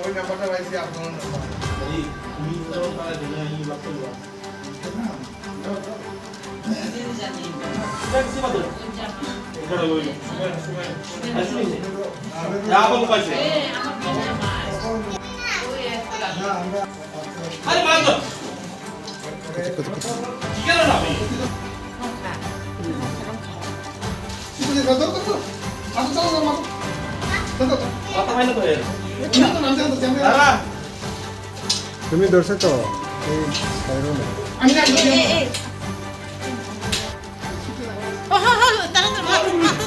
ওই নাম্বারটা পাইছি আপনার নাম্বার এই তুমি তো তারা দিনে এই বাক্য দিবা তুমি ধরছে তো এই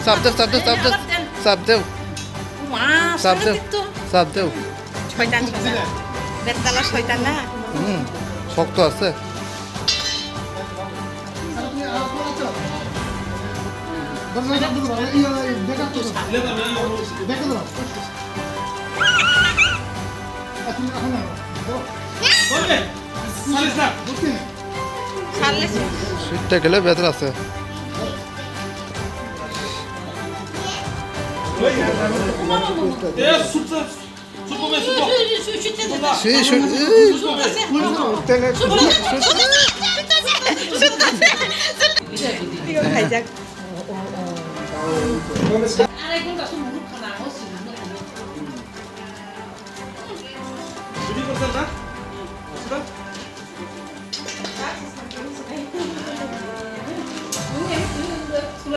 চাপ দেও চাপ দেও চাপ দেও চাপ দেও চাপ দেও চাপ দেও শয়তান বেতালা শয়তান না শক্ত আছে সিটটা গেলে ভেতর আছে খাই যাক